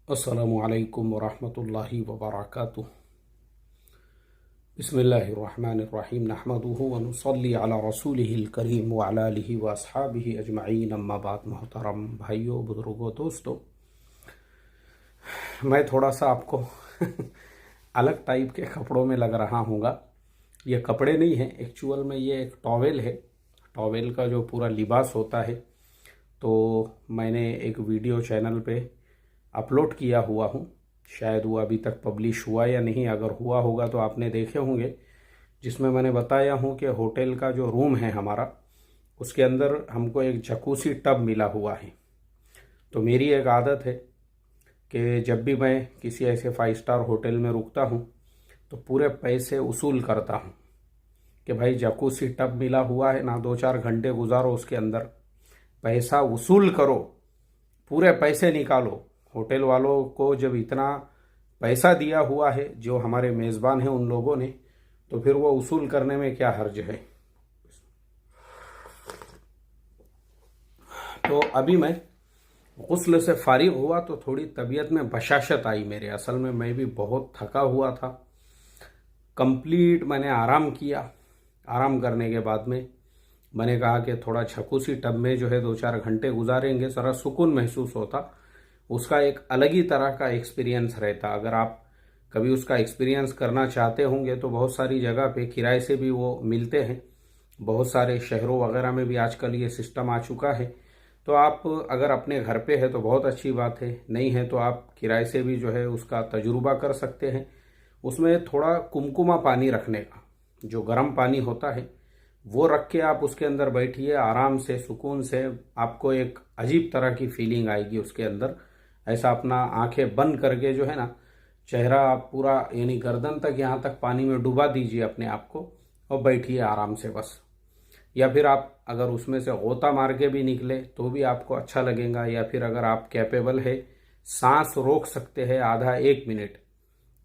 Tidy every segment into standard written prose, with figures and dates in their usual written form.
अस्सलामु अलैकुम वरहमतुल्लाहि वबरकातुह। बिस्मिल्लाहिर्रहमानिर्रहीम। नहमदुहु व नुसल्ली अला रसूलिहिल करीम व अला आलिहि व अस्हाबिहि अजमईन। अम्मा बाद। मोहतरम भाइयों, बुजुर्गों, दोस्तों, मैं थोड़ा सा आपको अलग टाइप के कपड़ों में लग रहा हूँगा। ये कपड़े नहीं हैं, एक्चुअल में ये एक टॉवेल है। टॉवेल का जो पूरा लिबास होता है, तो मैंने एक वीडियो चैनल पे अपलोड किया हुआ हूँ। शायद वो अभी तक पब्लिश हुआ या नहीं, अगर हुआ होगा तो आपने देखे होंगे, जिसमें मैंने बताया हूँ कि होटल का जो रूम है हमारा, उसके अंदर हमको एक जकूसी टब मिला हुआ है। तो मेरी एक आदत है कि जब भी मैं किसी ऐसे 5 स्टार होटल में रुकता हूँ तो पूरे पैसे वसूल करता हूँ कि भाई जकूसी टब मिला हुआ है ना, 2-4 घंटे गुजारो उसके अंदर, पैसा वसूल करो, पूरे पैसे निकालो। होटल वालों को जब इतना पैसा दिया हुआ है जो हमारे मेज़बान हैं उन लोगों ने, तो फिर वो वसूल करने में क्या हर्ज है। तो अभी मैं गुस्ल से फारिग हुआ तो थोड़ी तबीयत में बशाशत आई मेरे। असल में मैं भी बहुत थका हुआ था। कंप्लीट मैंने आराम किया। आराम करने के बाद में मैंने कहा कि थोड़ा जकूसी टब में जो है 2-4 घंटे गुजारेंगे, ज़रा सुकून महसूस होता। उसका एक अलग ही तरह का एक्सपीरियंस रहता। अगर आप कभी उसका एक्सपीरियंस करना चाहते होंगे तो बहुत सारी जगह पे किराए से भी वो मिलते हैं। बहुत सारे शहरों वगैरह में भी आजकल ये सिस्टम आ चुका है। तो आप अगर अपने घर पे है तो बहुत अच्छी बात है, नहीं है तो आप किराए से भी जो है उसका तजुर्बा कर सकते हैं। उसमें थोड़ा कुमकुमा पानी रखने का, जो गर्म पानी होता है वो रख के आप उसके अंदर बैठिए आराम से, सुकून से। आपको एक अजीब तरह की फीलिंग आएगी उसके अंदर। ऐसा अपना आंखें बंद करके जो है ना, चेहरा आप पूरा यानी गर्दन तक, यहाँ तक पानी में डुबा दीजिए अपने आप को और बैठिए आराम से बस। या फिर आप अगर उसमें से गोता मार के भी निकले तो भी आपको अच्छा लगेगा। या फिर अगर आप कैपेबल है, सांस रोक सकते हैं आधा 1 मिनट,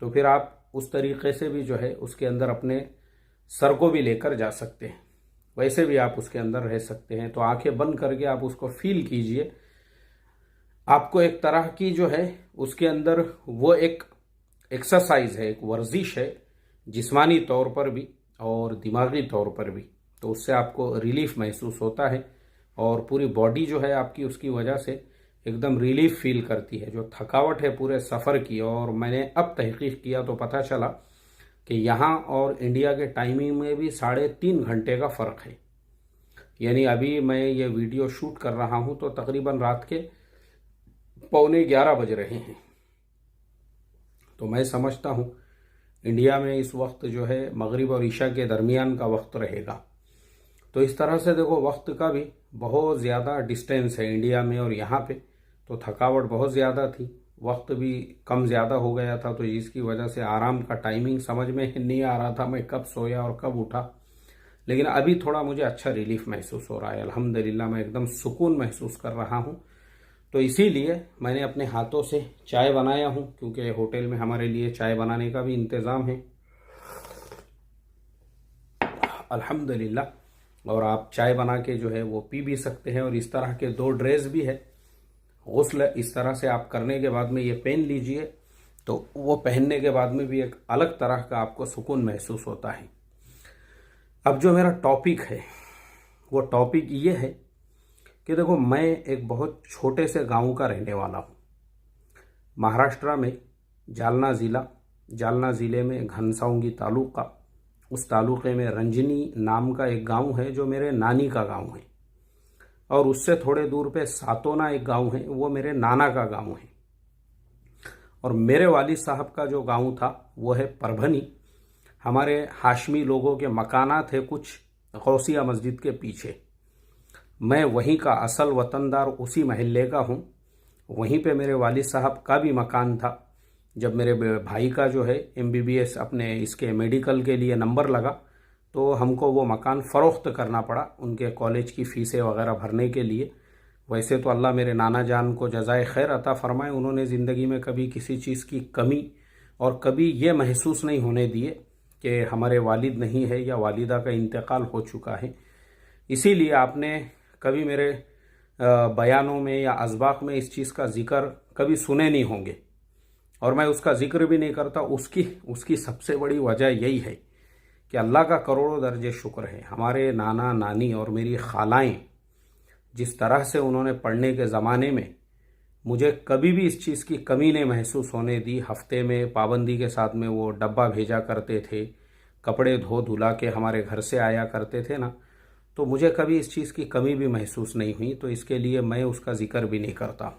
तो फिर आप उस तरीके से भी जो है उसके अंदर अपने सर को भी लेकर जा सकते हैं। वैसे भी आप उसके अंदर रह सकते हैं। तो आंखें बंद करके आप उसको फील कीजिए। आपको एक तरह की जो है उसके अंदर वो एक एक्सरसाइज है, एक वर्जिश है, जिस्मानी तौर पर भी और दिमागी तौर पर भी। तो उससे आपको रिलीफ महसूस होता है और पूरी बॉडी जो है आपकी उसकी वजह से एकदम रिलीफ फील करती है। जो थकावट है पूरे सफ़र की, और मैंने अब तहकीक किया तो पता चला कि यहाँ और इंडिया के टाइमिंग में भी 3.5 घंटे का फ़र्क है। यानी अभी मैं ये वीडियो शूट कर रहा हूँ तो तकरीबन रात के 11:15 बज रहे हैं। तो मैं समझता हूँ इंडिया में इस वक्त जो है मगरिब और ईशा के दरमियान का वक्त रहेगा। तो इस तरह से देखो, वक्त का भी बहुत ज़्यादा डिस्टेंस है इंडिया में और यहाँ पे। तो थकावट बहुत ज़्यादा थी, वक्त भी कम ज़्यादा हो गया था, तो जिसकी वजह से आराम का टाइमिंग समझ में नहीं आ रहा था, मैं कब सोया और कब उठा। लेकिन अभी थोड़ा मुझे अच्छा रिलीफ महसूस हो रहा है, अल्हम्दुलिल्लाह। मैं एकदम सुकून महसूस कर रहा हूँ। तो इसीलिए मैंने अपने हाथों से चाय बनाया हूँ, क्योंकि होटल में हमारे लिए चाय बनाने का भी इंतज़ाम है, अल्हम्दुलिल्लाह। और आप चाय बना के जो है वो पी भी सकते हैं। और इस तरह के 2 ड्रेस भी है। गुस्ल इस तरह से आप करने के बाद में ये पहन लीजिए, तो वो पहनने के बाद में भी एक अलग तरह का आपको सुकून महसूस होता है। अब जो मेरा टॉपिक है वो टॉपिक ये है कि देखो, मैं एक बहुत छोटे से गांव का रहने वाला हूँ, महाराष्ट्र में, जालना ज़िले में घनसावंगी तालुका। उस तालुके में रंजनी नाम का एक गांव है जो मेरे नानी का गांव है। और उससे थोड़े दूर पे सातोना एक गांव है, वो मेरे नाना का गांव है। और मेरे वालिद साहब का जो गांव था वो है परभनी। हमारे हाशमी लोगों के मकानात थे कुछ गौसिया मस्जिद के पीछे। मैं वहीं का असल वतनदार, उसी महल्ले का हूँ। वहीं पे मेरे वालिद साहब का भी मकान था। जब मेरे भाई का जो है MBBS अपने इसके मेडिकल के लिए नंबर लगा, तो हमको वो मकान फ़रोख्त करना पड़ा उनके कॉलेज की फ़ीसें वगैरह भरने के लिए। वैसे तो अल्लाह मेरे नाना जान को जज़ाए खैर अता फ़रमाए, उन्होंने ज़िंदगी में कभी किसी चीज़ की कमी और कभी ये महसूस नहीं होने दिए कि हमारे वालिद नहीं है या वालिदा का इंतकाल हो चुका है। इसीलिए आपने कभी मेरे बयानों में या असबाक में इस चीज़ का जिक्र कभी सुने नहीं होंगे और मैं उसका जिक्र भी नहीं करता। उसकी उसकी सबसे बड़ी वजह यही है कि अल्लाह का करोड़ों दर्जे शुक्र है, हमारे नाना नानी और मेरी खालाएं जिस तरह से उन्होंने पढ़ने के ज़माने में मुझे कभी भी इस चीज़ की कमी नहीं महसूस होने दी। हफ्ते में पाबंदी के साथ में वो डब्बा भेजा करते थे, कपड़े धो धुला के हमारे घर से आया करते थे ना, तो मुझे कभी इस चीज़ की कमी भी महसूस नहीं हुई। तो इसके लिए मैं उसका जिक्र भी नहीं करता।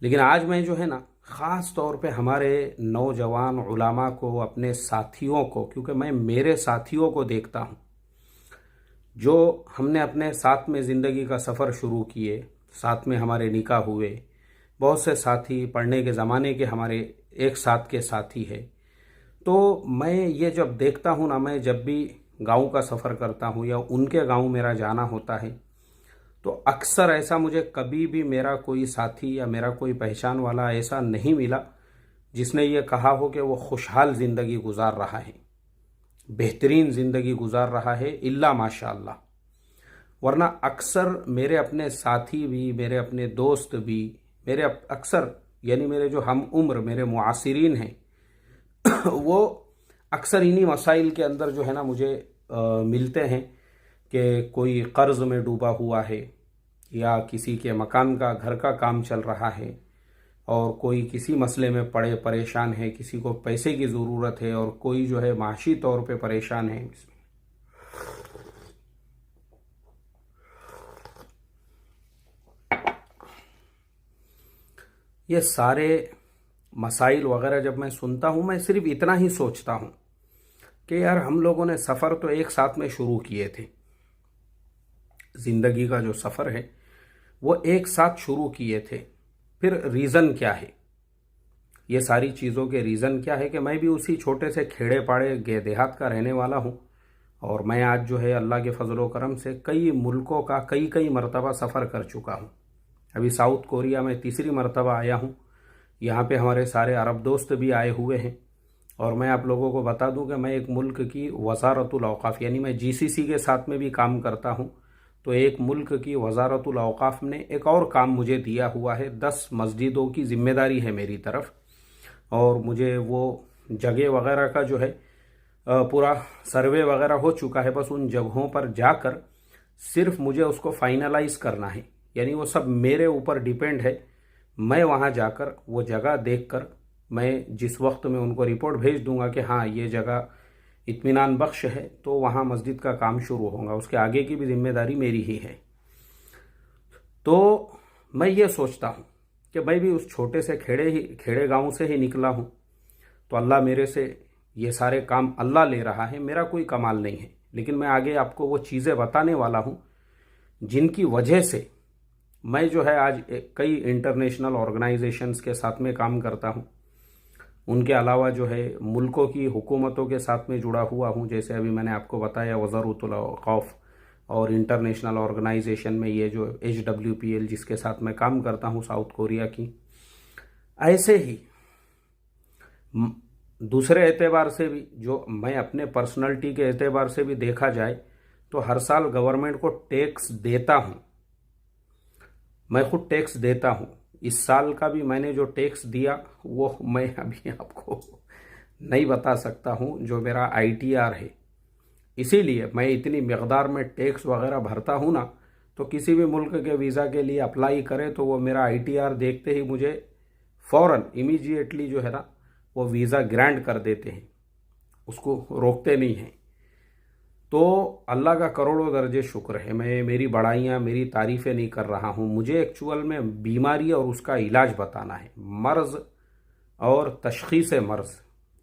लेकिन आज मैं जो है ना, ख़ास तौर पे हमारे नौजवान उलामा को, अपने साथियों को, क्योंकि मैं मेरे साथियों को देखता हूँ जो हमने अपने साथ में ज़िंदगी का सफ़र शुरू किए, साथ में हमारे निकाह हुए, बहुत से साथी पढ़ने के ज़माने के हमारे एक साथ के साथी है। तो मैं ये जब देखता हूँ ना, मैं जब भी गांव का सफ़र करता हूँ या उनके गांव मेरा जाना होता है, तो अक्सर ऐसा मुझे कभी भी मेरा कोई साथी या मेरा कोई पहचान वाला ऐसा नहीं मिला जिसने ये कहा हो कि वो खुशहाल ज़िंदगी गुजार रहा है, बेहतरीन ज़िंदगी गुजार रहा है, इल्ला माशाअल्लाह। वरना अक्सर मेरे अपने साथी भी, मेरे अपने दोस्त भी, मेरे अक्सर यानी मेरे जो हम उम्र, मेरे मुआसिरीन हैं वो अक्सर इन्हीं मसाइल के अंदर जो है ना मुझे मिलते हैं कि कोई कर्ज में डूबा हुआ है, या किसी के मकान का, घर का काम चल रहा है, और कोई किसी मसले में पड़े परेशान है, किसी को पैसे की ज़रूरत है, और कोई जो है माशी तौर पे परेशान है। ये सारे मसाइल वगैरह जब मैं सुनता हूँ, मैं सिर्फ इतना ही सोचता हूँ कि यार हम लोगों ने सफ़र तो एक साथ में शुरू किए थे, ज़िंदगी का जो सफ़र है वो एक साथ शुरू किए थे। फिर रीज़न क्या है, ये सारी चीज़ों के रीज़न क्या है कि मैं भी उसी छोटे से खेड़े पाड़े देहात का रहने वाला हूँ, और मैं आज जो है अल्लाह के फजलो करम से कई मुल्कों का कई मरतबा सफ़र कर चुका हूँ। अभी साउथ कोरिया में तीसरी मरतबा आया हूँ। यहाँ पे हमारे सारे अरब दोस्त भी आए हुए हैं। और मैं आप लोगों को बता दूं कि मैं एक मुल्क की वज़ारतुल औक़ाफ़ यानी मैं जीसीसी के साथ में भी काम करता हूं। तो एक मुल्क की वज़ारतुल औक़ाफ़ ने एक और काम मुझे दिया हुआ है, 10 मस्जिदों की ज़िम्मेदारी है मेरी तरफ, और मुझे वो जगह वगैरह का जो है पूरा सर्वे वगैरह हो चुका है। बस उन जगहों पर जाकर सिर्फ मुझे उसको फाइनलाइज़ करना है, यानी वो सब मेरे ऊपर डिपेंड है। मैं वहाँ जाकर वो जगह देखकर मैं जिस वक्त में उनको रिपोर्ट भेज दूंगा कि हाँ ये जगह इत्मीनान बख्श है, तो वहाँ मस्जिद का काम शुरू होगा। उसके आगे की भी जिम्मेदारी मेरी ही है। तो मैं ये सोचता हूँ कि मैं भी उस छोटे से खेड़े गांव से ही निकला हूँ, तो अल्लाह मेरे से ये सारे काम अल्लाह ले रहा है, मेरा कोई कमाल नहीं है। लेकिन मैं आगे आपको वो चीज़ें बताने वाला हूँ जिनकी वजह से मैं जो है आज कई इंटरनेशनल ऑर्गेनाइजेशंस के साथ में काम करता हूँ। उनके अलावा जो है मुल्कों की हुकूमतों के साथ में जुड़ा हुआ हूँ। जैसे अभी मैंने आपको बताया वज़ारतुल औक़ाफ़ और इंटरनेशनल ऑर्गेनाइजेशन में ये जो HWPL जिसके साथ मैं काम करता हूँ साउथ कोरिया की। ऐसे ही दूसरे एतबार से भी, जो मैं अपने पर्सनैलिटी के एतबार से भी देखा जाए तो हर साल गवर्नमेंट को टैक्स देता हूँ, मैं खुद टैक्स देता हूँ। इस साल का भी मैंने जो टैक्स दिया वो मैं अभी आपको नहीं बता सकता हूँ, जो मेरा ITR है। इसीलिए मैं इतनी मकदार में टैक्स वगैरह भरता हूँ ना, तो किसी भी मुल्क के वीज़ा के लिए अप्लाई करे तो वो मेरा ITR देखते ही मुझे फ़ौरन इमीडिएटली जो है ना वो वीज़ा ग्रांट कर देते हैं, उसको रोकते नहीं हैं। तो अल्लाह का करोड़ों दर्जे शुक्र है। मैं मेरी बड़ाइयाँ, मेरी तारीफ़ें नहीं कर रहा हूँ। मुझे एक्चुअल में बीमारी और उसका इलाज बताना है। मर्ज़ और तशख़ीस मर्ज़,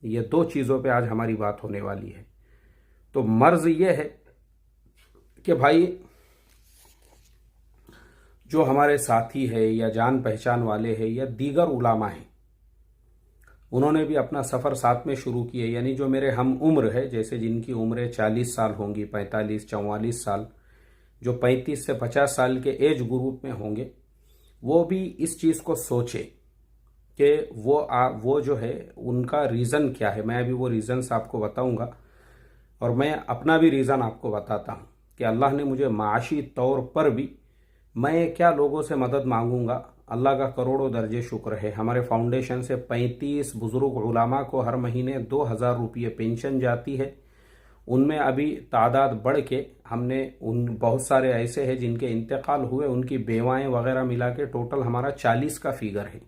ये दो चीज़ों पे आज हमारी बात होने वाली है। तो मर्ज़ ये है कि भाई जो हमारे साथी है या जान पहचान वाले हैं या दीगर उलामा हैं, उन्होंने भी अपना सफ़र साथ में शुरू किए। यानी जो मेरे हम उम्र है, जैसे जिनकी उम्रें 40 साल होंगी, 45, 44 साल, जो 35 से 50 साल के एज ग्रुप में होंगे, वो भी इस चीज़ को सोचे कि वो जो है उनका रीज़न क्या है। मैं अभी वो रीज़न्स आपको बताऊंगा, और मैं अपना भी रीज़न आपको बताता हूँ कि अल्लाह ने मुझे माशी तौर पर भी, मैं क्या लोगों से मदद मांगूंगा, अल्लाह का करोड़ों दर्जे शुक्र है, हमारे फाउंडेशन से 35 बुजुर्ग उलामा को हर महीने 2000 रुपये पेंशन जाती है। उनमें अभी तादाद बढ़ के हमने उन बहुत सारे ऐसे हैं जिनके इंतकाल हुए, उनकी बेवाएं वगैरह मिला के टोटल हमारा 40 का फिगर है।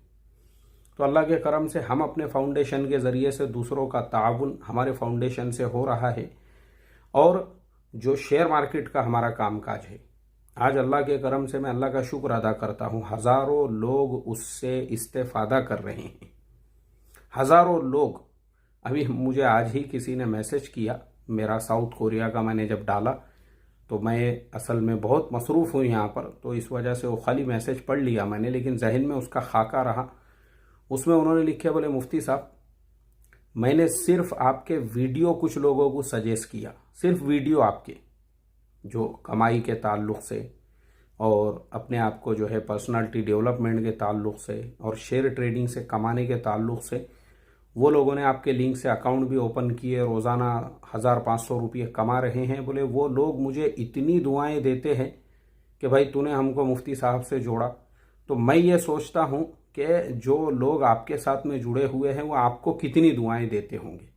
तो अल्लाह के करम से हम अपने फाउंडेशन के ज़रिए से दूसरों का ताउन हमारे फाउंडेशन से हो रहा है। और जो शेयर मार्केट का हमारा कामकाज है, आज अल्लाह के करम से मैं अल्लाह का शुक्र अदा करता हूँ, हज़ारों लोग उससे इस्तेफादा कर रहे हैं, हज़ारों लोग। अभी मुझे आज ही किसी ने मैसेज किया, मेरा साउथ कोरिया का मैंने जब डाला तो मैं असल में बहुत मसरूफ़ हूँ यहाँ पर, तो इस वजह से वो खाली मैसेज पढ़ लिया मैंने, लेकिन जहन में उसका खाका रहा। उसमें उन्होंने लिखे, बोले मुफ्ती साहब मैंने सिर्फ आपके वीडियो कुछ लोगों को सजेस्ट किया, सिर्फ वीडियो आपके जो कमाई के ताल्लुक़ से और अपने आप को जो है पर्सनालिटी डेवलपमेंट के ताल्लुक़ से और शेयर ट्रेडिंग से कमाने के ताल्लुक़ से, वो लोगों ने आपके लिंक से अकाउंट भी ओपन किए, रोज़ाना 1500 रुपये कमा रहे हैं। बोले वो लोग मुझे इतनी दुआएं देते हैं कि भाई तूने हमको मुफ्ती साहब से जोड़ा। तो मैं ये सोचता हूँ कि जो लोग आपके साथ में जुड़े हुए हैं वो आपको कितनी दुआएं देते होंगे।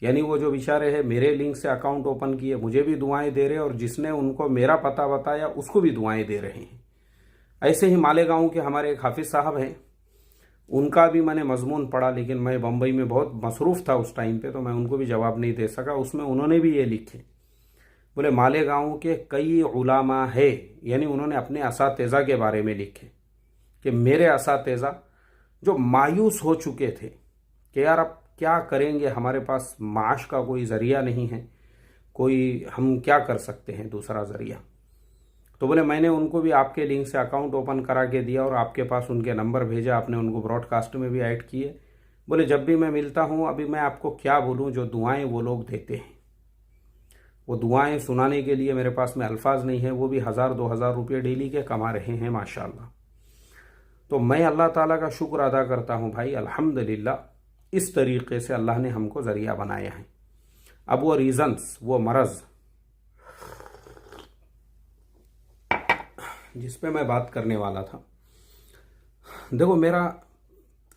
यानी वो जो बेचारे हैं मेरे लिंक से अकाउंट ओपन किए, मुझे भी दुआएं दे रहे हैं, और जिसने उनको मेरा पता बताया उसको भी दुआएं दे रहे हैं। ऐसे ही मालेगांव के हमारे एक हाफिज़ साहब हैं, उनका भी मैंने मजमून पढ़ा, लेकिन मैं बम्बई में बहुत मसरूफ़ था उस टाइम पे, तो मैं उनको भी जवाब नहीं दे सका। उसमें उन्होंने भी ये लिखे, बोले मालेगांव के कई उलामा है, यानी उन्होंने अपने असातिज़ा के बारे में लिखे कि मेरे असातिज़ा जो मायूस हो चुके थे कि यार अब क्या करेंगे, हमारे पास माश का कोई ज़रिया नहीं है, कोई हम क्या कर सकते हैं दूसरा ज़रिया। तो बोले मैंने उनको भी आपके लिंक से अकाउंट ओपन करा के दिया और आपके पास उनके नंबर भेजा, आपने उनको ब्रॉडकास्ट में भी ऐड किए। बोले जब भी मैं मिलता हूँ, अभी मैं आपको क्या बोलूँ, जो दुआएं वो लोग देते हैं, वो दुआएं सुनाने के लिए मेरे पास में अल्फाज नहीं है। वो भी 1000-2000 रुपये डेली के कमा रहे हैं माशाल्लाह। तो मैं अल्लाह ताला का शुक्र अदा करता हूँ भाई, अल्हम्दुलिल्लाह, इस तरीक़े से अल्लाह ने हमको ज़रिया बनाया है। अब वो रीज़न्स, वो मरज़ जिस पे मैं बात करने वाला था, देखो मेरा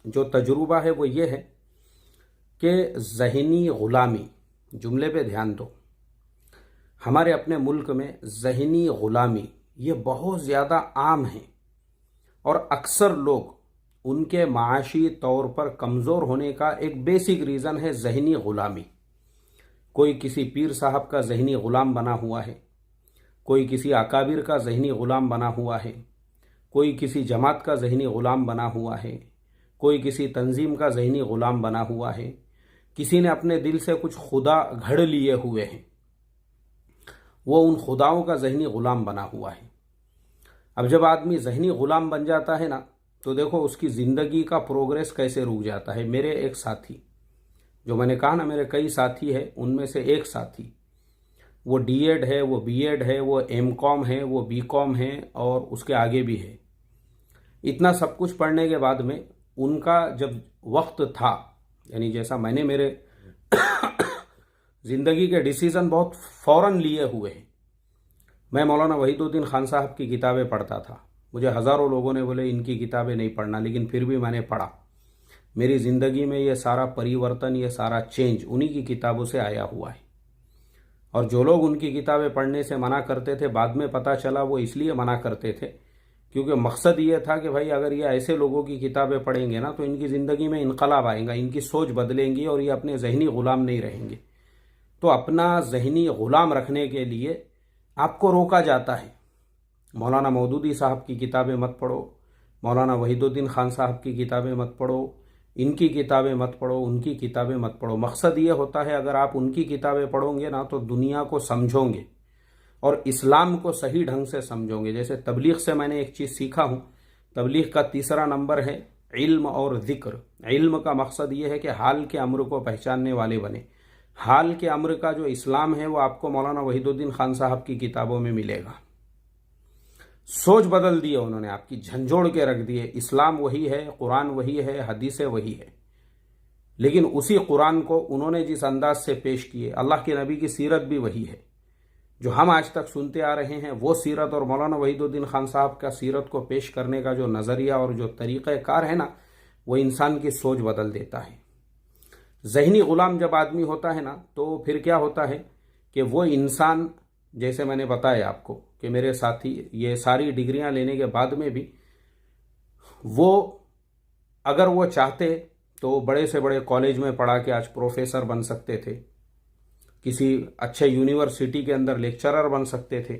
जो तजुर्बा है वो ये है कि ज़हनी ग़ुलामी, जुमले पे ध्यान दो, हमारे अपने मुल्क में ज़हनी ग़ुलामी ये बहुत ज़्यादा आम है, और अक्सर लोग उनके माशी तौर पर कमज़ोर होने का एक बेसिक रीज़न है ज़हनी ग़ुलामी। कोई किसी पीर साहब का ज़हनी ग़ुलाम बना हुआ है, कोई किसी अकाबिर का ज़हनी ग़ुलाम बना हुआ है, कोई किसी जमात का ज़हनी ग़ुलाम बना हुआ है, कोई किसी तंजीम का ज़हनी ग़ुलाम बना हुआ है, किसी ने अपने दिल से कुछ खुदा घड़ लिए हुए हैं, वो उन खुदाओं का ज़हनी ग़ुलाम बना हुआ है। अब जब आदमी ज़हनी ग़ुलाम बन जाता है ना, तो देखो उसकी ज़िंदगी का प्रोग्रेस कैसे रुक जाता है। मेरे एक साथी, जो मैंने कहा ना मेरे कई साथी हैं, उनमें से एक साथी, वो डीएड है, वो बीएड है, वो एमकॉम है, वो बीकॉम है, और उसके आगे भी है। इतना सब कुछ पढ़ने के बाद में उनका जब वक्त था, यानी जैसा मैंने मेरे ज़िंदगी के डिसीज़न बहुत फ़ौरन लिए हुए हैं। मैं मौलाना वहीदुद्दीन खान साहब की किताबें पढ़ता था, मुझे हज़ारों लोगों ने बोले इनकी किताबें नहीं पढ़ना, लेकिन फिर भी मैंने पढ़ा। मेरी ज़िंदगी में ये सारा परिवर्तन, ये सारा चेंज उन्हीं की किताबों से आया हुआ है। और जो लोग उनकी किताबें पढ़ने से मना करते थे, बाद में पता चला वो इसलिए मना करते थे क्योंकि मकसद ये था कि भाई अगर ये ऐसे लोगों की किताबें पढ़ेंगे ना तो इनकी ज़िंदगी में इनकलाब आएगा, इनकी सोच बदलेंगी और ये अपने ज़हनी ग़ुलाम नहीं रहेंगे। तो अपना ज़हनी ग़ुलाम रखने के लिए आपको रोका जाता है। मौलाना मौदूदी साहब की किताबें मत पढ़ो, मौलाना वहीदुद्दीन खान साहब की किताबें मत पढ़ो, इनकी किताबें मत पढ़ो, उनकी किताबें मत पढ़ो। मकसद ये होता है अगर आप उनकी किताबें पढ़ोगे ना तो दुनिया को समझोगे और इस्लाम को सही ढंग से समझोगे। जैसे तबलीग से मैंने एक चीज़ सीखा हूँ, तबलीग का तीसरा नंबर है इल्म और ज़िक्र। इल्म का मकसद ये है कि हाल के अम्र को पहचानने वाले बने। हाल के अम्र का जो इस्लाम है वो आपको मौलाना वहीदुद्दीन खान साहब की किताबों में मिलेगा। सोच बदल दी है उन्होंने, आपकी झंझोड़ के रख दिए। इस्लाम वही है, कुरान वही है, हदीसें वही है, लेकिन उसी कुरान को उन्होंने जिस अंदाज से पेश किए, अल्लाह के नबी की सीरत भी वही है। जो हम आज तक सुनते आ रहे हैं वो सीरत और मौलाना वहीदुद्दीन खान साहब का सीरत को पेश करने का जो नज़रिया और जो तरीक़ाकार है ना, वो इंसान की सोच बदल देता है। ज़हनी ग़ुलाम जब आदमी होता है ना, तो फिर क्या होता है कि वो इंसान, जैसे मैंने बताया आपको कि मेरे साथी ये सारी डिग्रियां लेने के बाद में भी वो, अगर वो चाहते तो बड़े से बड़े कॉलेज में पढ़ा के आज प्रोफेसर बन सकते थे, किसी अच्छे यूनिवर्सिटी के अंदर लेक्चरर बन सकते थे।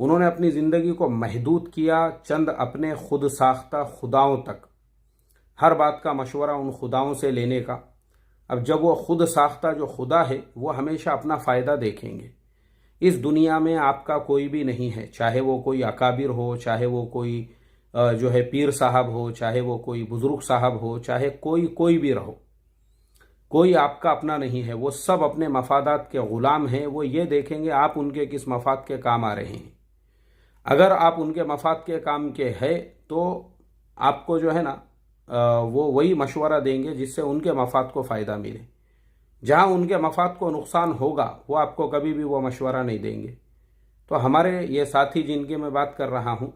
उन्होंने अपनी ज़िंदगी को महदूद किया चंद अपने खुद साख्ता खुदाओं तक, हर बात का मशवरा उन खुदाओं से लेने का। अब जब वो खुद साख्ता जो खुदा है वो हमेशा अपना फ़ायदा देखेंगे। इस दुनिया में आपका कोई भी नहीं है, चाहे वो कोई अकाबिर हो, चाहे वो कोई जो है पीर साहब हो, चाहे वो कोई बुजुर्ग साहब हो, चाहे कोई भी रहो, कोई आपका अपना नहीं है। वो सब अपने मफादात के ग़ुलाम हैं। वो ये देखेंगे आप उनके किस मफाद के काम आ रहे हैं। अगर आप उनके मफाद के काम के है तो आपको जो है ना वो वही मशवरा देंगे जिससे उनके मफाद को फ़ायदा मिले। जहाँ उनके मफाद को नुकसान होगा वो आपको कभी भी वो मशवरा नहीं देंगे। तो हमारे ये साथी जिनकी मैं बात कर रहा हूँ,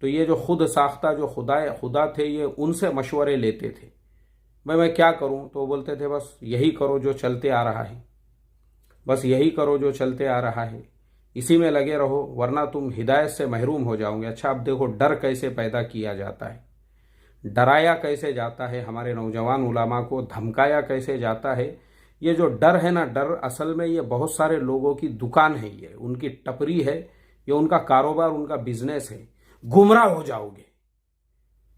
तो ये जो खुद साख्ता जो खुदा थे, ये उनसे मशवरे लेते थे। मैं क्या करूँ? तो बोलते थे बस यही करो जो चलते आ रहा है, बस यही करो जो चलते आ रहा है, इसी में लगे रहो, वरना तुम हिदायत से महरूम हो जाओगे। अच्छा, अब देखो डर कैसे पैदा किया जाता है, डराया कैसे जाता है, हमारे नौजवान उलामा को धमकाया कैसे जाता है। ये जो डर है ना, डर असल में ये बहुत सारे लोगों की दुकान है, ये उनकी टपरी है, ये उनका कारोबार, उनका बिजनेस है। गुमराह हो जाओगे,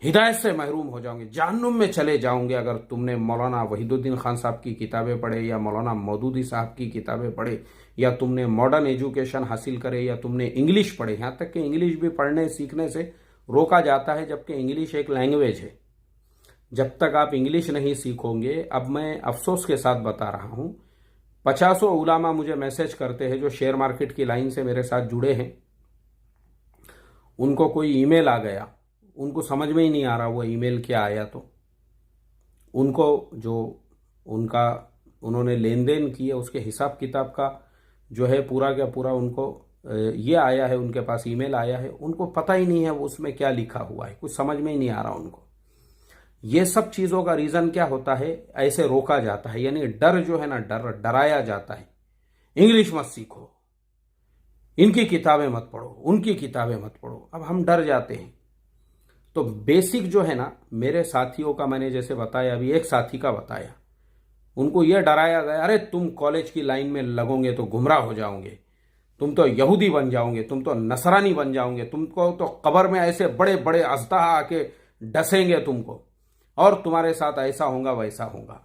हिदायत से महरूम हो जाओगे, जहन्नुम में चले जाओगे अगर तुमने मौलाना वहीदुद्दीन खान साहब की किताबें पढ़े, या मौलाना मौदूदी साहब की किताबें पढ़े, या तुमने मॉडर्न एजुकेशन हासिल करे, या तुमने इंग्लिश पढ़े। यहाँ तक कि इंग्लिश भी पढ़ने सीखने से रोका जाता है, जबकि इंग्लिश एक लैंग्वेज है। जब तक आप इंग्लिश नहीं सीखोगे, अब मैं अफसोस के साथ बता रहा हूँ, 50 उलामा मुझे मैसेज करते हैं जो शेयर मार्केट की लाइन से मेरे साथ जुड़े हैं। उनको कोई ईमेल आ गया, उनको समझ में ही नहीं आ रहा वो ईमेल क्या आया, तो उनको जो उनका उन्होंने लेन देन किया उसके हिसाब किताब का जो है पूरा का पूरा उनको ये आया है, उनके पास ईमेल आया है, उनको पता ही नहीं है वो उसमें क्या लिखा हुआ है, कुछ समझ में ही नहीं आ रहा उनको। ये सब चीज़ों का रीज़न क्या होता है, ऐसे रोका जाता है, यानी डर जो है ना, डराया जाता है। इंग्लिश मत सीखो, इनकी किताबें मत पढ़ो, उनकी किताबें मत पढ़ो। अब हम डर जाते हैं। तो बेसिक जो है ना, मेरे साथियों का मैंने जैसे बताया, अभी एक साथी का बताया, उनको यह डराया गया, अरे तुम कॉलेज की लाइन में लगोगे तो गुमराह हो जाओगे, तुम तो यहूदी बन जाओगे, तुम तो नसरानी बन जाओगे, तुमको तो कब्र में ऐसे बड़े बड़े अज़दा आके डसेंगे तुमको, और तुम्हारे साथ ऐसा होगा वैसा होगा।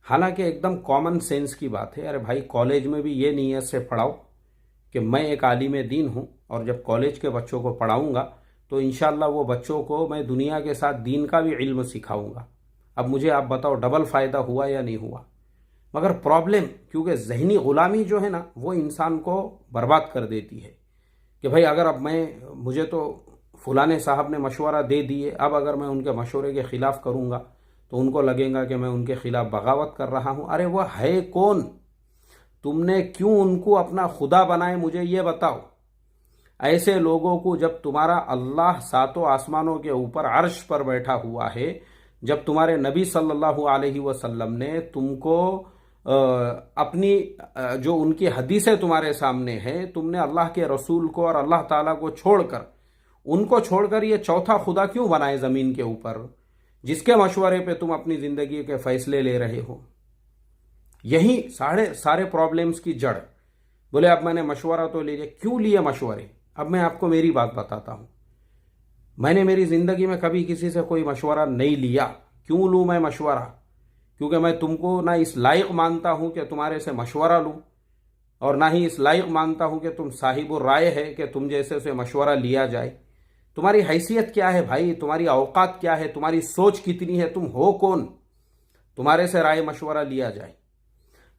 हालांकि एकदम कॉमन सेंस की बात है। अरे भाई, कॉलेज में भी ये नीयत से पढ़ाओ कि मैं एक आलिम दीन हूँ, और जब कॉलेज के बच्चों को पढ़ाऊँगा तो इंशाअल्लाह वो बच्चों को मैं दुनिया के साथ दीन का भी इल्म सिखाऊँगा। अब मुझे आप बताओ डबल फ़ायदा हुआ या नहीं हुआ? मगर प्रॉब्लम, क्योंकि ज़हनी ग़ुलामी जो है ना, वो इंसान को बर्बाद कर देती है कि भाई अगर अब मुझे तो फलाने साहब ने मशवरा दे दिए, अब अगर मैं उनके मशवरे के ख़िलाफ़ करूँगा तो उनको लगेगा कि मैं उनके ख़िलाफ़ बगावत कर रहा हूँ। अरे वह है कौन? तुमने क्यों उनको अपना खुदा बनाए, मुझे ये बताओ। ऐसे लोगों को जब तुम्हारा अल्लाह सातों आसमानों के ऊपर अर्श पर बैठा हुआ है, जब तुम्हारे नबी सल्लल्लाहु अलैहि वसल्लम ने तुमको अपनी जो उनकी हदीसें तुम्हारे सामने हैं, तुमने अल्लाह के रसूल को और अल्लाह ताला को छोड़कर, उनको छोड़कर ये चौथा खुदा क्यों बनाए ज़मीन के ऊपर, जिसके मशवरे पे तुम अपनी ज़िंदगी के फैसले ले रहे हो? यही सारे प्रॉब्लम्स की जड़। बोले अब मैंने मशवरा तो ले लिया, क्यों लिए मशवरे? अब मैं आपको मेरी बात बताता हूँ। मैंने मेरी ज़िंदगी में कभी किसी से कोई मशवरा नहीं लिया। क्यों लूँ मैं मशवरा? क्योंकि मैं तुमको ना इस लायक मानता हूँ कि तुम्हारे से मशवरा लूँ, और ना ही इस लायक मानता हूँ कि तुम साहिब राय है कि तुम जैसे से मशवरा लिया जाए। तुम्हारी हैसियत क्या है भाई? तुम्हारी औकात क्या है? तुम्हारी सोच कितनी है? तुम हो कौन तुम्हारे से राय मशवरा लिया जाए?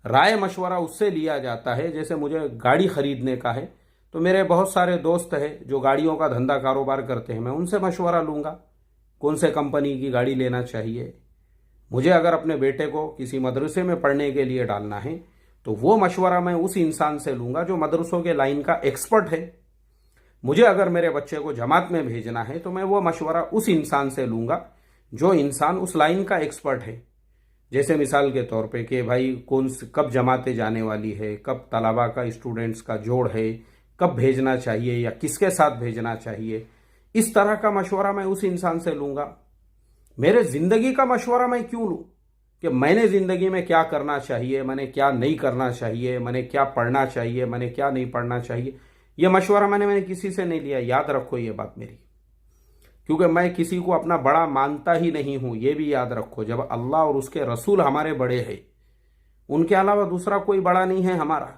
राय मशवरा उससे लिया जाता है, जैसे मुझे गाड़ी खरीदने का है तो मेरे बहुत सारे दोस्त हैं जो गाड़ियों का धंधा कारोबार करते हैं, मैं उनसे मशवरा लूँगा कौन से कंपनी की गाड़ी लेना चाहिए। मुझे अगर अपने बेटे को किसी मदरसे में पढ़ने के लिए डालना है तो वो मशवरा मैं उस इंसान से लूंगा जो मदरसों के लाइन का एक्सपर्ट है। मुझे अगर मेरे बच्चे को जमात में भेजना है तो मैं वो मशवरा उस इंसान से लूंगा जो इंसान उस लाइन का एक्सपर्ट है। जैसे मिसाल के तौर पे कि भाई कब जमातें जाने वाली है, कब तलबा का स्टूडेंट्स का जोड़ है, कब भेजना चाहिए या किसके साथ भेजना चाहिए, इस तरह का मशवरा मैं उस इंसान से लूंगा। मेरे जिंदगी का मशवरा मैं क्यों लूं कि मैंने जिंदगी में क्या करना चाहिए, मैंने क्या नहीं करना चाहिए, मैंने क्या पढ़ना चाहिए, मैंने क्या नहीं पढ़ना चाहिए। यह मशवरा मैंने किसी से नहीं लिया, याद रखो ये बात मेरी, क्योंकि मैं किसी को अपना बड़ा मानता ही नहीं हूं। यह भी याद रखो, जब अल्लाह और उसके रसूल हमारे बड़े हैं, उनके अलावा दूसरा कोई बड़ा नहीं है हमारा।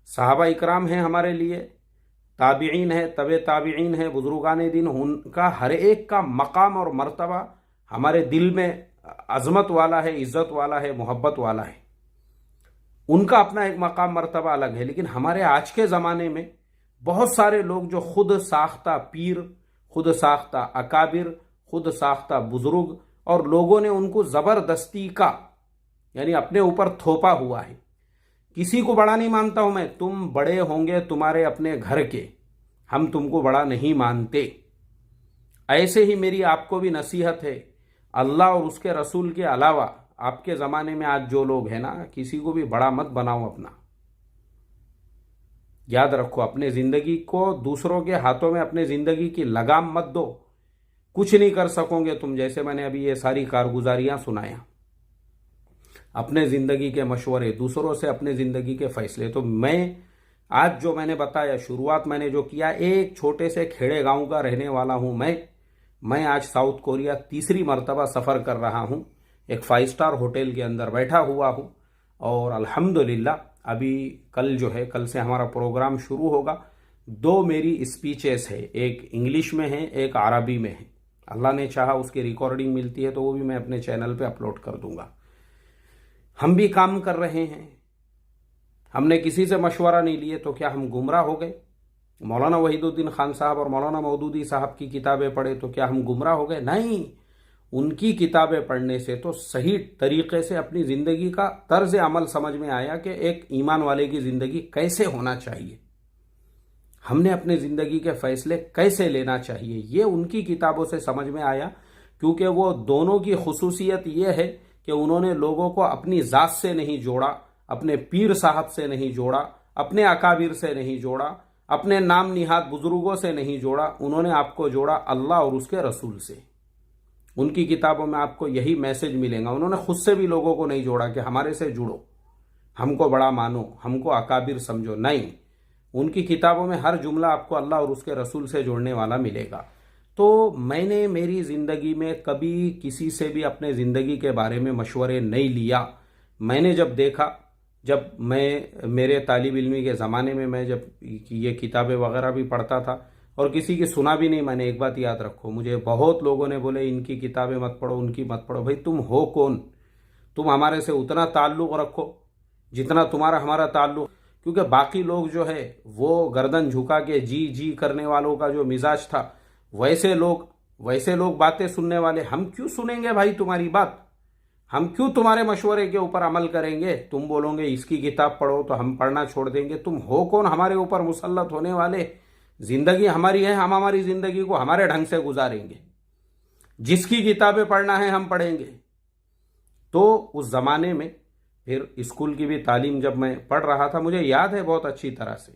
सहाबा इकराम हैं हमारे लिए, ताबिईन है, तबे ताबिईन है, बुजुर्गान दिन, उनका हर एक का मकाम और मर्तबा हमारे दिल में अजमत वाला है, इज्जत वाला है, मोहब्बत वाला है। उनका अपना एक मकाम मर्तबा अलग है। लेकिन हमारे आज के ज़माने में बहुत सारे लोग जो खुद साख्ता पीर, खुद साख्ता अकाबिर, खुद साख्ता बुजुर्ग, और लोगों ने उनको ज़बरदस्ती का यानी अपने ऊपर थोपा हुआ है। किसी को बड़ा नहीं मानता हूं मैं, तुम बड़े होंगे तुम्हारे अपने घर के, हम तुमको बड़ा नहीं मानते। ऐसे ही मेरी आपको भी नसीहत है, अल्लाह और उसके रसूल के अलावा आपके ज़माने में आज जो लोग हैं ना, किसी को भी बड़ा मत बनाओ अपना। याद रखो, अपने ज़िंदगी को दूसरों के हाथों में अपने ज़िंदगी की लगाम मत दो। कुछ नहीं कर सकोगे तुम, जैसे मैंने अभी ये सारी कारगुजारियां सुनाया। अपने ज़िंदगी के मशवरे दूसरों से, अपने ज़िंदगी के फैसले। तो मैं आज जो मैंने बताया, शुरुआत मैंने जो किया, एक छोटे से खेड़े गांव का रहने वाला हूं मैं आज साउथ कोरिया तीसरी मर्तबा सफ़र कर रहा हूं। एक 5 स्टार होटल के अंदर बैठा हुआ हूं और अल्हम्दुलिल्लाह अभी कल से हमारा प्रोग्राम शुरू होगा। 2 मेरी स्पीचेस है, एक इंग्लिश में है, एक अरबी में है। अल्लाह ने चाहा उसकी रिकॉर्डिंग मिलती है तो वो भी मैं अपने चैनल पे अपलोड कर दूंगा। हम भी काम कर रहे हैं, हमने किसी से मशवरा नहीं लिए तो क्या हम गुमराह हो गए? मौलाना वहीदुद्दीन खान साहब और मौलाना मौदूदी साहब की किताबें पढ़े तो क्या हम गुमराह हो गए? नहीं, उनकी किताबें पढ़ने से तो सही तरीके से अपनी ज़िंदगी का तर्ज अमल समझ में आया कि एक ईमान वाले की ज़िंदगी कैसे होना चाहिए, हमने अपने ज़िंदगी के फैसले कैसे लेना चाहिए, ये उनकी किताबों से समझ में आया। क्योंकि वो दोनों की खुसूसियत ये है कि उन्होंने लोगों को अपनी ज़ात से नहीं जोड़ा, अपने पीर साहब से नहीं जोड़ा, अपने अकाबिर से नहीं जोड़ा, अपने नाम निहाद बुजुर्गों से नहीं जोड़ा, उन्होंने आपको जोड़ा अल्लाह और उसके रसूल से। उनकी किताबों में आपको यही मैसेज मिलेगा। उन्होंने खुद से भी लोगों को नहीं जोड़ा कि हमारे से जुड़ो, हमको बड़ा मानो, हमको अकाबिर समझो, नहीं। उनकी किताबों में हर जुमला आपको अल्लाह और उसके रसूल से जोड़ने वाला मिलेगा। तो मैंने मेरी ज़िंदगी में कभी किसी से भी अपने ज़िंदगी के बारे में मशवरे नहीं लिया। मैंने जब देखा, जब मैं मेरे तालिब इल्मी के ज़माने में मैं जब ये किताबें वगैरह भी पढ़ता था और किसी की सुना भी नहीं मैंने। एक बात याद रखो, मुझे बहुत लोगों ने बोले इनकी किताबें मत पढ़ो, उनकी मत पढ़ो। भाई तुम हो कौन? तुम हमारे से उतना ताल्लुक़ रखो जितना तुम्हारा हमारा ताल्लुक़। क्योंकि बाकी लोग जो है वो गर्दन झुका के जी जी करने वालों का जो मिजाज था, वैसे लोग बातें सुनने वाले। हम क्यों सुनेंगे भाई तुम्हारी बात? हम क्यों तुम्हारे मशवरे के ऊपर अमल करेंगे? तुम बोलोगे इसकी किताब पढ़ो तो हम पढ़ना छोड़ देंगे। तुम हो कौन हमारे ऊपर मुसल्लत होने वाले? जिंदगी हमारी है, हम हमारी जिंदगी को हमारे ढंग से गुजारेंगे। जिसकी किताबें पढ़ना है हम पढ़ेंगे। तो उस जमाने में फिर स्कूल की भी तालीम जब मैं पढ़ रहा था, मुझे याद है बहुत अच्छी तरह से,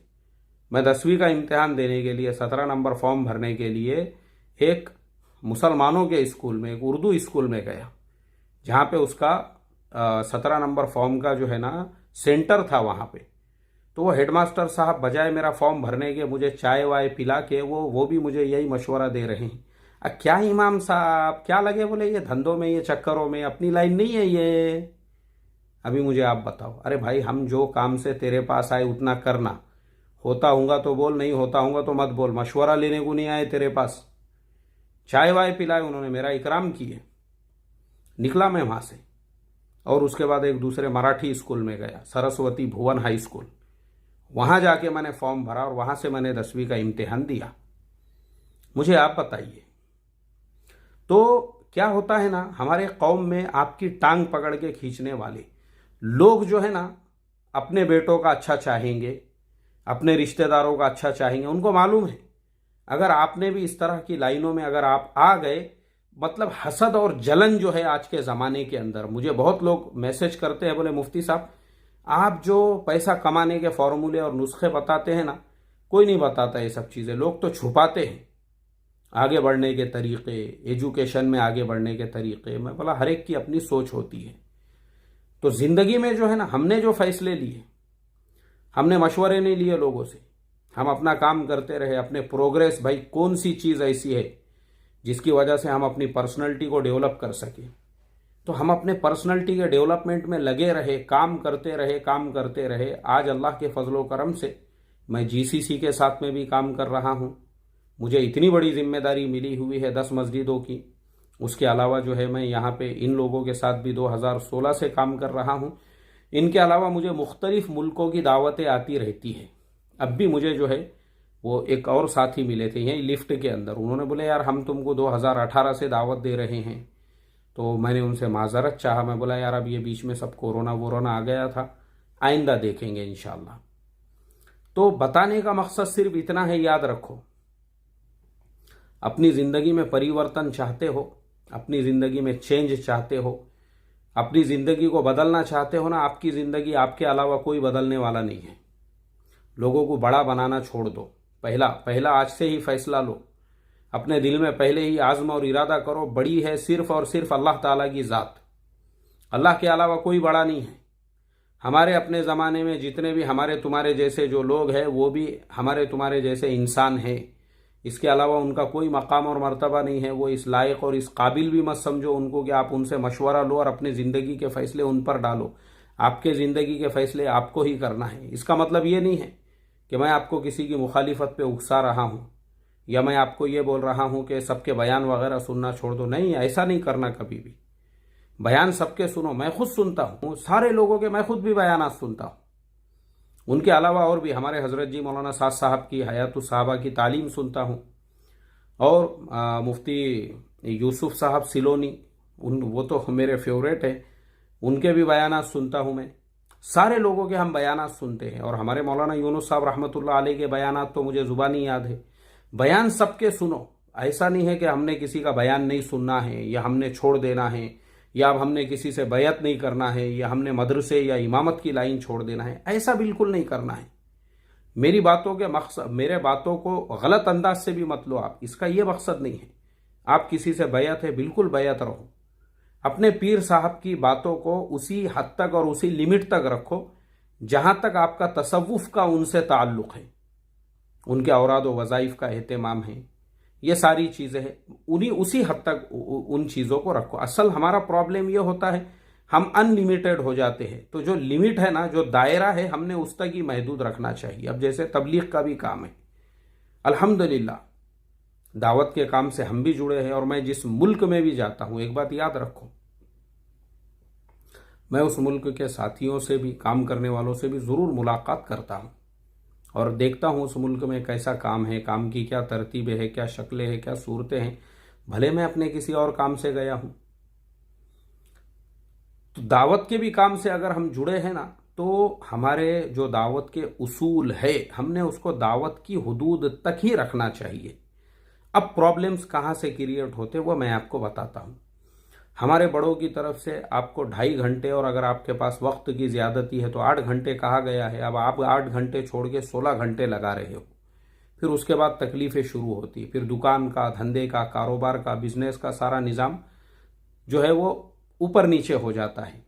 मैं 10वीं का इम्तिहान देने के लिए 17 नंबर फॉर्म भरने के लिए एक मुसलमानों के स्कूल में, एक उर्दू स्कूल में गया, जहाँ पे उसका 17 नंबर फॉर्म का जो है ना सेंटर था वहाँ पे। तो वो हेडमास्टर साहब बजाय मेरा फॉर्म भरने के मुझे चाय वाय पिला के वो भी मुझे यही मशवरा दे रहे हैं, क्या इमाम साहब क्या लगे, बोले ये धंधों में, ये चक्करों में, अपनी लाइन नहीं है ये। अभी मुझे आप बताओ, अरे भाई हम जो काम से तेरे पास आए उतना करना, होता होगा तो बोल, नहीं होता होगा तो मत बोल। मशवरा लेने को नहीं आए तेरे पास। चाय वाय पिलाए, उन्होंने मेरा इकराम किए। निकला मैं वहाँ से और उसके बाद एक दूसरे मराठी स्कूल में गया, सरस्वती भुवन हाई स्कूल। वहाँ जाके मैंने फॉर्म भरा और वहाँ से मैंने 10वीं का इम्तिहान दिया। मुझे आप बताइए, तो क्या होता है ना, हमारे कौम में आपकी टांग पकड़ के खींचने वाले लोग जो है ना, अपने बेटों का अच्छा चाहेंगे, अपने रिश्तेदारों का अच्छा चाहेंगे। उनको मालूम है अगर आपने भी इस तरह की लाइनों में अगर आप आ गए, मतलब हसद और जलन जो है आज के ज़माने के अंदर। मुझे बहुत लोग मैसेज करते हैं, बोले मुफ्ती साहब आप जो पैसा कमाने के फॉर्मूले और नुस्खे बताते हैं ना, कोई नहीं बताता ये सब चीज़ें, लोग तो छुपाते हैं आगे बढ़ने के तरीक़े, एजुकेशन में आगे बढ़ने के तरीक़े। मैं बोला हर एक की अपनी सोच होती है। तो ज़िंदगी में जो है ना, हमने जो फैसले लिए, हमने मशवरे नहीं लिए लोगों से, हम अपना काम करते रहे, अपने प्रोग्रेस, भाई कौन सी चीज़ ऐसी है जिसकी वजह से हम अपनी पर्सनैलिटी को डेवलप कर सकें, तो हम अपने पर्सनैलिटी के डेवलपमेंट में लगे रहे, काम करते रहे। आज अल्लाह के फजलो करम से मैं जीसीसी के साथ में भी काम कर रहा हूँ। मुझे इतनी बड़ी जिम्मेदारी मिली हुई है 10 मस्जिदों की। उसके अलावा जो है मैं यहाँ पे इन लोगों के साथ भी 2016 से काम कर रहा हूँ। इनके अलावा मुझे मुख्तलिफ मुल्कों की दावतें आती रहती है। अब भी मुझे जो है वो एक और साथी मिले थे यहीं लिफ्ट के अंदर, उन्होंने बोले यार हम तुमको 2018 से दावत दे रहे हैं। तो मैंने उनसे माजरत चाहा, मैं बोला यार अब ये बीच में सब कोरोना आ गया था, आइंदा देखेंगे इंशाल्लाह। तो बताने का मकसद सिर्फ इतना है, याद रखो अपनी ज़िंदगी में परिवर्तन चाहते हो, अपनी ज़िंदगी में चेंज चाहते हो, अपनी ज़िंदगी को बदलना चाहते हो ना, आपकी ज़िंदगी आपके अलावा कोई बदलने वाला नहीं है। लोगों को बड़ा बनाना छोड़ दो। पहला आज से ही फैसला लो, अपने दिल में पहले ही आज़म और इरादा करो, बड़ी है सिर्फ और सिर्फ अल्लाह ताला की ज़ात। अल्लाह के अलावा कोई बड़ा नहीं है। हमारे अपने ज़माने में जितने भी हमारे तुम्हारे जैसे जो लोग हैं वो भी हमारे तुम्हारे जैसे इंसान हैं। इसके अलावा उनका कोई मकाम और मर्तबा नहीं है। वो इस लायक और इस काबिल भी मत समझो उनको कि आप उनसे मशवरा लो और अपनी ज़िंदगी के फ़ैसले उन पर डालो। आपके ज़िंदगी के फ़ैसले आपको ही करना है। इसका मतलब ये नहीं है कि मैं आपको किसी की मुखालिफत पे उकसा रहा हूँ या मैं आपको ये बोल रहा हूँ कि सबके बयान वगैरह सुनना छोड़ दो। नहीं, ऐसा नहीं करना कभी भी। बयान सबके सुनो, मैं खुद सुनता हूँ, सारे लोगों के मैं खुद भी बयानात सुनता हूँ। उनके अलावा और भी हमारे हज़रत जी मौलाना साद साहब की हयातुस सहाबा की तालीम सुनता हूँ, और मुफ्ती यूसुफ साहब सिलोनी, वो तो मेरे फेवरेट है, उनके भी बयानात सुनता हूँ मैं। सारे लोगों के हम बयानात सुनते हैं। और हमारे मौलाना यूनुस साहब रहमतुल्लाह अलैह के बयानात तो मुझे ज़ुबानी याद है। बयान सबके सुनो। ऐसा नहीं है कि हमने किसी का बयान नहीं सुनना है या हमने छोड़ देना है या अब हमने किसी से बैयत नहीं करना है या हमने मदरसे या इमामत की लाइन छोड़ देना है। ऐसा बिल्कुल नहीं करना है। मेरी बातों के मकसद, मेरे बातों को गलत अंदाज से भी मत लो आप, इसका ये मकसद नहीं है आप किसी से बैयत है, बिल्कुल बैयत रहो। अपने पीर साहब की बातों को उसी हद तक और उसी लिमिट तक रखो जहां तक आपका तसव्वुफ का उनसे ताल्लुक़ है, उनके औराद व वज़ाइफ का एहतमाम है, ये सारी चीज़ें हैं, उन्हीं उसी हद तक उन चीज़ों को रखो। असल हमारा प्रॉब्लम ये होता है हम अनलिमिटेड हो जाते हैं। तो जो लिमिट है ना, जो दायरा है, हमने उस तक ही महदूद रखना चाहिए। अब जैसे तबलीग का भी काम है, अल्हम्दुलिल्लाह दावत के काम से हम भी जुड़े हैं और मैं जिस मुल्क में भी जाता हूँ, एक बात याद रखो, मैं उस मुल्क के साथियों से भी, काम करने वालों से भी ज़रूर मुलाकात करता हूँ और देखता हूँ उस मुल्क में कैसा काम है, काम की क्या तरतीबें हैं, क्या शक्लें हैं, क्या सूरतें हैं। भले मैं अपने किसी और काम से गया हूँ, तो दावत के भी काम से अगर हम जुड़े हैं ना, तो हमारे जो दावत के उसूल है, हमने उसको दावत की हुदूद तक ही रखना चाहिए। अब प्रॉब्लम्स कहाँ से क्रिएट होते वो मैं आपको बताता हूँ। हमारे बड़ों की तरफ से आपको 2.5 घंटे, और अगर आपके पास वक्त की ज़्यादती है तो 8 घंटे कहा गया है। अब आप 8 घंटे छोड़ के 16 घंटे लगा रहे हो। फिर उसके बाद तकलीफ़ें शुरू होती, फिर दुकान का, धंधे का, कारोबार का, बिजनेस का सारा निज़ाम जो है वो ऊपर नीचे हो जाता है।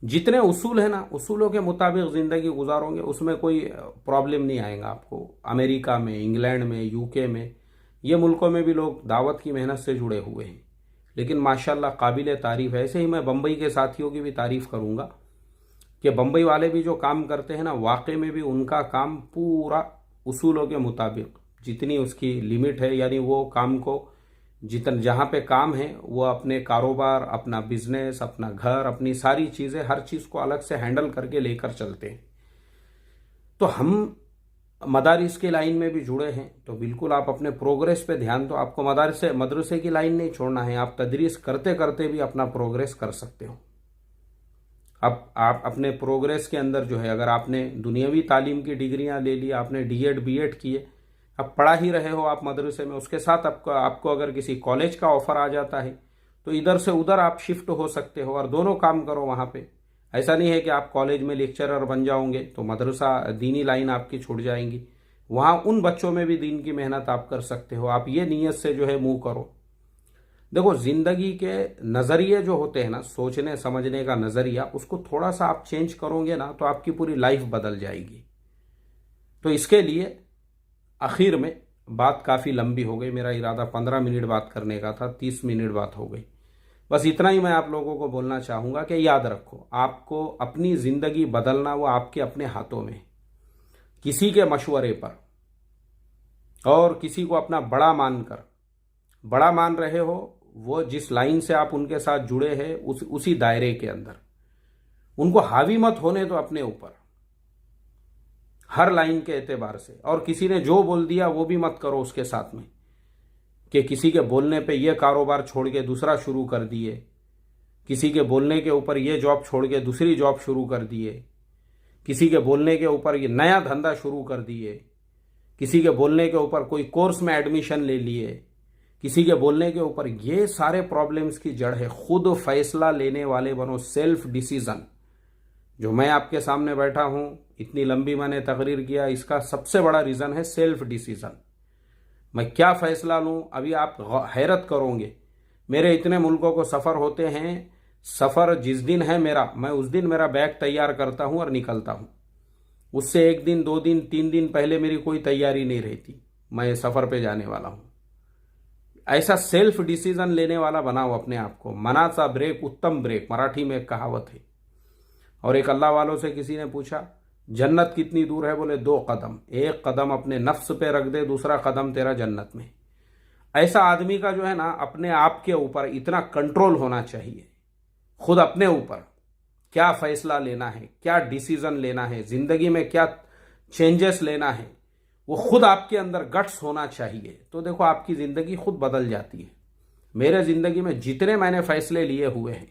जितने उसूल है ना, उसूलों के मुताबिक ज़िंदगी गुजारोगे, उसमें कोई प्रॉब्लम नहीं आएगा आपको। अमेरिका में, इंग्लैंड में, यूके में, ये मुल्कों में भी लोग दावत की मेहनत से जुड़े हुए हैं, लेकिन माशाल्लाह काबिल तारीफ़ है। ऐसे ही मैं बम्बई के साथियों की भी तारीफ़ करूँगा कि बम्बई वाले भी जो काम करते हैं ना, वाकई में भी उनका काम पूरा उसूलों के मुताबिक, जितनी उसकी लिमिट है, यानी वो काम को जहाँ पे काम है वो अपने कारोबार, अपना बिजनेस, अपना घर, अपनी सारी चीज़ें, हर चीज़ को अलग से हैंडल करके लेकर चलते हैं। तो हम मदारिस की लाइन में भी जुड़े हैं, तो बिल्कुल आप अपने प्रोग्रेस पे ध्यान दो। आपको मदरसे की लाइन नहीं छोड़ना है, आप तदरीस करते करते भी अपना प्रोग्रेस कर सकते हो। अब आप अपने प्रोग्रेस के अंदर जो है, अगर आपने दुनियावी तालीम की डिग्रियां ले ली, आपने डीएड बीएड किए, अब पढ़ा ही रहे हो आप मदरसे में, उसके साथ आपको अगर किसी कॉलेज का ऑफर आ जाता है तो इधर से उधर आप शिफ्ट हो सकते हो और दोनों काम करो वहाँ पे। ऐसा नहीं है कि आप कॉलेज में लेक्चरर बन जाओगे तो मदरसा दीनी लाइन आपकी छूट जाएंगी, वहाँ उन बच्चों में भी दीन की मेहनत आप कर सकते हो। आप ये नीयत से जो है मूव करो। देखो, जिंदगी के नज़रिए जो होते हैं ना, सोचने समझने का नज़रिया, उसको थोड़ा सा आप चेंज करोगे ना तो आपकी पूरी लाइफ बदल जाएगी। तो इसके लिए आखिर में, बात काफ़ी लंबी हो गई, मेरा इरादा 15 मिनट बात करने का था, 30 मिनट बात हो गई। बस इतना ही मैं आप लोगों को बोलना चाहूँगा कि याद रखो, आपको अपनी ज़िंदगी बदलना वो आपके अपने हाथों में। किसी के मशवरे पर और किसी को अपना बड़ा मानकर, बड़ा मान रहे हो, वो जिस लाइन से आप उनके साथ जुड़े हैं उसी दायरे के अंदर, उनको हावी मत होने दो अपने ऊपर हर लाइन के एतबार से। और किसी ने जो बोल दिया वो भी मत करो उसके साथ में, कि किसी के बोलने पे ये कारोबार छोड़ के दूसरा शुरू कर दिए, किसी के बोलने के ऊपर ये जॉब छोड़ के दूसरी जॉब शुरू कर दिए, किसी के बोलने के ऊपर ये नया धंधा शुरू कर दिए, किसी के बोलने के ऊपर कोई कोर्स में एडमिशन ले लिए, किसी के बोलने के ऊपर। ये सारे प्रॉब्लम्स की जड़ है खुद फैसला लेने वाले बनो, सेल्फ डिसीजन। जो मैं आपके सामने बैठा हूं, इतनी लंबी मैंने तकरीर किया, इसका सबसे बड़ा रीज़न है सेल्फ डिसीजन। मैं क्या फ़ैसला लूँ, अभी आप हैरत करोगे। मेरे इतने मुल्कों को सफ़र होते हैं, सफ़र जिस दिन है मेरा, मैं उस दिन मेरा बैग तैयार करता हूँ और निकलता हूँ। उससे 1 दिन 2 दिन 3 दिन पहले मेरी कोई तैयारी नहीं रहती, मैं सफ़र पे जाने वाला हूँ। ऐसा सेल्फ डिसीजन लेने वाला बनाओ अपने आप को। मनाचा ब्रेक उत्तम ब्रेक, मराठी में एक कहावत है। और एक अल्लाह वालों से किसी ने पूछा, जन्नत कितनी दूर है? बोले 2 कदम। एक कदम अपने नफ्स पे रख दे, दूसरा कदम तेरा जन्नत में। ऐसा आदमी का जो है ना, अपने आप के ऊपर इतना कंट्रोल होना चाहिए, खुद अपने ऊपर क्या फैसला लेना है, क्या डिसीजन लेना है, जिंदगी में क्या चेंजेस लेना है, वो खुद आपके अंदर गट्स होना चाहिए। तो देखो, आपकी जिंदगी खुद बदल जाती है। मेरे जिंदगी में जितने मैंने फैसले लिए हुए हैं,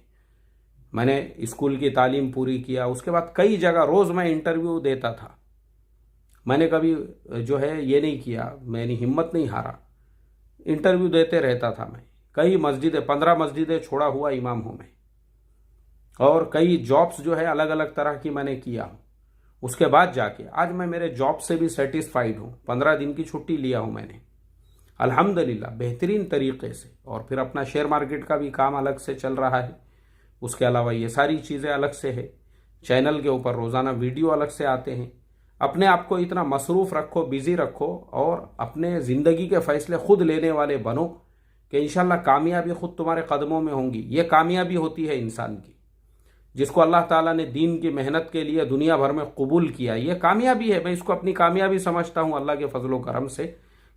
मैंने स्कूल की तालीम पूरी किया, उसके बाद कई जगह रोज़ मैं इंटरव्यू देता था। मैंने कभी जो है ये नहीं किया, मैंने हिम्मत नहीं हारा, इंटरव्यू देते रहता था मैं। कई मस्जिदें, 15 मस्जिदें छोड़ा हुआ इमाम हूँ मैं। और कई जॉब्स जो है अलग अलग तरह की मैंने किया हूँ। उसके बाद जाके आज मैं मेरे जॉब से भी सेटिस्फाइड हूँ। 15 दिन की छुट्टी लिया हूँ मैंने, अल्हम्दुलिल्लाह, बेहतरीन तरीके से। और फिर अपना शेयर मार्केट का भी काम अलग से चल रहा है। उसके अलावा ये सारी चीज़ें अलग से है। चैनल के ऊपर रोज़ाना वीडियो अलग से आते हैं। अपने आप को इतना मसरूफ़ रखो, बिज़ी रखो और अपने ज़िंदगी के फ़ैसले खुद लेने वाले बनो कि इंशाल्लाह कामयाबी खुद तुम्हारे कदमों में होंगी। ये कामयाबी होती है इंसान की, जिसको अल्लाह ताला ने दीन की मेहनत के लिए दुनिया भर में कबूल किया। ये कामयाबी है। मैं इसको अपनी कामयाबी समझता हूँ अल्लाह के फजलो करम से,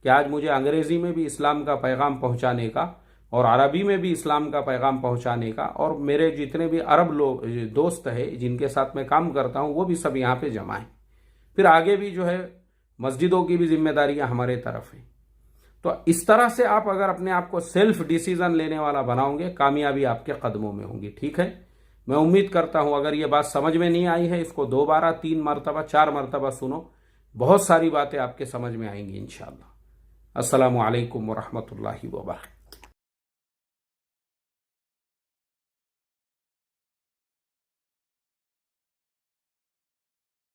कि आज मुझे अंग्रेज़ी में भी इस्लाम का पैगाम पहुँचाने का और अरबी में भी इस्लाम का पैगाम पहुँचाने का, और मेरे जितने भी अरब लोग दोस्त हैं जिनके साथ मैं काम करता हूँ, वो भी सब यहाँ पे जमा हैं। फिर आगे भी जो है मस्जिदों की भी जिम्मेदारियाँ हमारे तरफ हैं। तो इस तरह से आप अगर अपने आप को सेल्फ डिसीजन लेने वाला बनाओगे, कामयाबी आपके कदमों में होंगी। ठीक है, मैं उम्मीद करता हूँ अगर ये बात समझ में नहीं आई है, इसको 2 बार 3 मरतबा 4 मरतबा सुनो, बहुत सारी बातें आपके समझ में आएंगी इंशाअल्लाह। अस्सलामु अलैकुम वरहमतुल्लाहि वबरकातुहू।